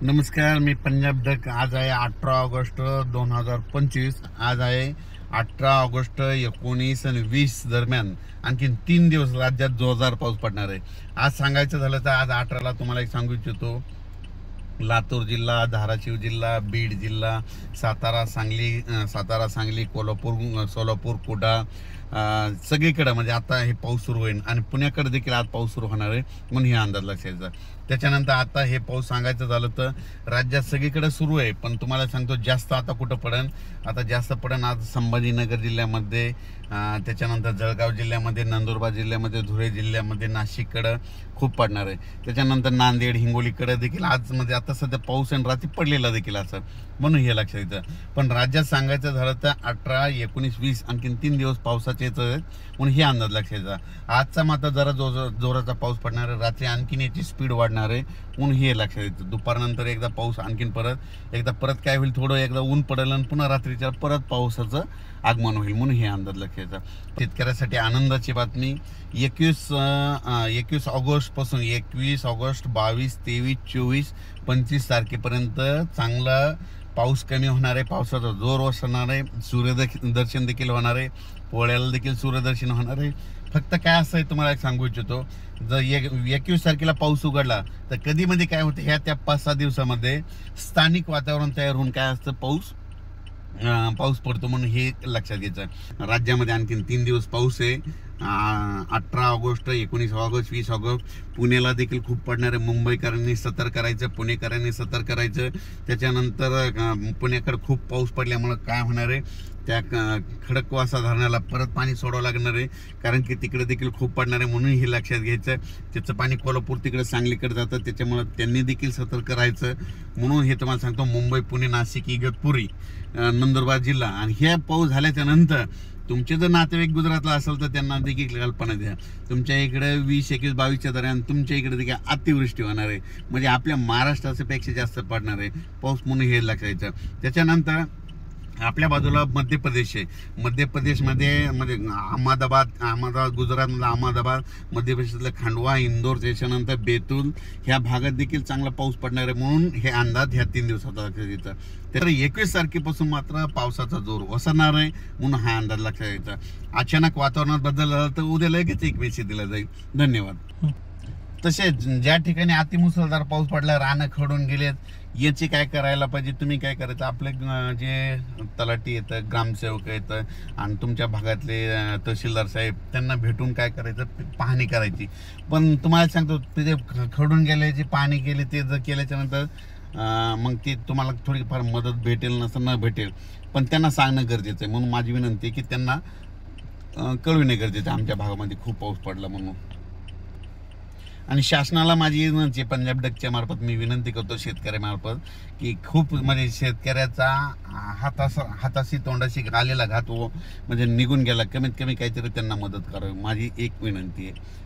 नमस्कार, मी पंजाब डक. आज आहे 18 ऑगस्ट 2025. आज आहे 18 ऑगस्ट, 19 आणि 20 दरम्यान आणखीन 3 दिवस राज्यात जोरदार पाऊस पडणार आहे. आज सांगायचं झालं तर आज 18ला तुम्हाला एक सांगू इच्छितो, लातूर जिल्हा, धाराशिव जिल्हा, बीड जिल्हा, सातारा, सांगली, कोल्हापूर, सोलापूर, कुडाळ, सगळीकडे म्हणजे आता हे पाऊस सुरू होईल आणि पुण्याकडे देखील आज पाऊस सुरू होणार आहे म्हणून हे अंदाज लक्षायचा. त्याच्यानंतर आता हे पाऊस सांगायचं झालं तर राज्यात सगळीकडे सुरू आहे, पण तुम्हाला सांगतो जास्त आता कुठं पडेल. आता जास्त पडेल आज संभाजीनगर जिल्ह्यामध्ये, त्याच्यानंतर जळगाव जिल्ह्यामध्ये, नंदुरबार जिल्ह्यामध्ये, धुळे जिल्ह्यामध्ये, नाशिककडं खूप पडणार आहे. त्याच्यानंतर नांदेड, हिंगोलीकडे देखील आज म्हणजे आता सध्या पाऊस आणि रात्री पडलेला देखील असं, म्हणून हे लक्षात येतं. पण राज्यात सांगायचं झालं तर 18, 19, 20 आणखीन 3 दिवस पावसाचे आहेत म्हणून हे अंदाज लक्षात येतं. आजचा मात्र जरा जोराचा पाऊस पडणार आहे, रात्री आणखीन याची स्पीड वाढणार आहे म्हणून हे लक्षात येतं. दुपारनंतर एकदा पाऊस आणखीन परत काय होईल, थोडं एकदा ऊन पडेल आणि पुन्हा रात्रीच्या परत पावसाचं आगमन होईल म्हणून हे अंदाज लक्षात येतं. शेतकऱ्यासाठी आनंदाची बातमी, 21 ऑगस्ट पासून 21 ऑगस्ट, 22, 23, 24, 25 तारखेपर्यंत चांगला पाऊस कमी होणार आहे, पावसाचा जोर ओसरणार आहे, सूर्यदर्शन देखील होणार आहे, पोळ्याला देखील सूर्यदर्शन होणार आहे. फक्त काय असं आहे तुम्हाला एक सांगू इच्छितो, जर 21 तारखेला पाऊस उघडला तर कधी मध्ये काय होतं, ह्या त्या 5-6 दिवसामध्ये स्थानिक वातावरण तयार होऊन काय असतं, पाऊस पडतो म्हणून हे लक्षात घ्यायचं. राज्यामध्ये आणखीन 3 दिवस पाऊस आहे. 18 ऑगस्ट, 19 ऑगस्ट, 20 ऑगस्ट पुण्याला देखील खूप पडणार आहे. मुंबईकरांनी सतर्क करायचं, पुणेकरांनी सतर्क करायचं. त्याच्यानंतर पुण्याकडे खूप पाऊस पडल्यामुळं काय होणार आहे, त्या खडकवासला धरणाला परत पाणी सोडावं लागणार आहे, कारण की तिकडे देखील खूप पडणार आहे म्हणून हे लक्षात घ्यायचं. त्याचं पाणी कोल्हापूर तिकडे सांगलीकडे जातं, त्याच्यामुळं त्यांनी देखील सतर्क राहायचं म्हणून हे तुम्हाला सांगतो. मुंबई, पुणे, नाशिक, इगतपुरी, नंदुरबार जिल्हा आणि हे पाऊस झाल्याच्या नंतर तुमचे जर नातेवाईक गुजरातला असेल तर त्यांना देखील कल्पना द्या, तुमच्या इकडे 20, 21, 22च्या दरम्यान तुमच्या इकडे देखील अतिवृष्टी होणार आहे, म्हणजे आपल्या महाराष्ट्रापेक्षा जास्त पडणार आहे पाऊस म्हणून हे लक्षायचं. त्याच्यानंतर आपल्या बाजूला मध्य प्रदेश आहे. मध्य प्रदेशमध्ये म्हणजे अहमदाबाद, गुजरातमधला अहमदाबाद, मध्य प्रदेशातलं खंडवा, इंदोर, त्याच्यानंतर बेतूल ह्या भागात देखील चांगला पाऊस पडणार आहे म्हणून हे अंदाज ह्या 3 दिवसात लक्षात येतं. तर 21 तारखेपासून मात्र पावसाचा जोर ओसरणार आहे म्हणून हा अंदाज लक्षात येतं. अचानक वातावरणात बदल झाला तर उद्या लगेच एक मेसेज दिला जाईल. धन्यवाद. तसेच ज्या ठिकाणी अतिमुसळधार पाऊस पडला, रानं खडून गेलेत, याची काय करायला पाहिजे, तुम्ही काय करायचं, आपले जे तलाठी येतं, ग्रामसेवक येतं आणि तुमच्या भागातले तहसीलदार साहेब त्यांना भेटून काय करायचं, पाहणी करायची. पण तुम्हाला सांगतो, ते जे खडून गेल्याची पाहणी केली, ते जर केल्याच्या नंतर मग ते तुम्हाला थोडीफार मदत भेटेल नसं न भेटेल, पण त्यांना सांगणं गरजेचं आहे. म्हणून माझी विनंती आहे की त्यांना कळविणे गरजेचं आहे आमच्या भागामध्ये खूप पाऊस पडला म्हणून. आणि शासनाला माझी विनंती, पंजाब डकच्या मार्फत मी विनंती करतो शेतकऱ्यामार्फत, की खूप म्हणजे शेतकऱ्याचा हाताशी तोंडाशी आलेला घात म्हणजे निघून गेला, कमीत कमी काहीतरी त्यांना मदत करावी, माझी एक विनंती आहे.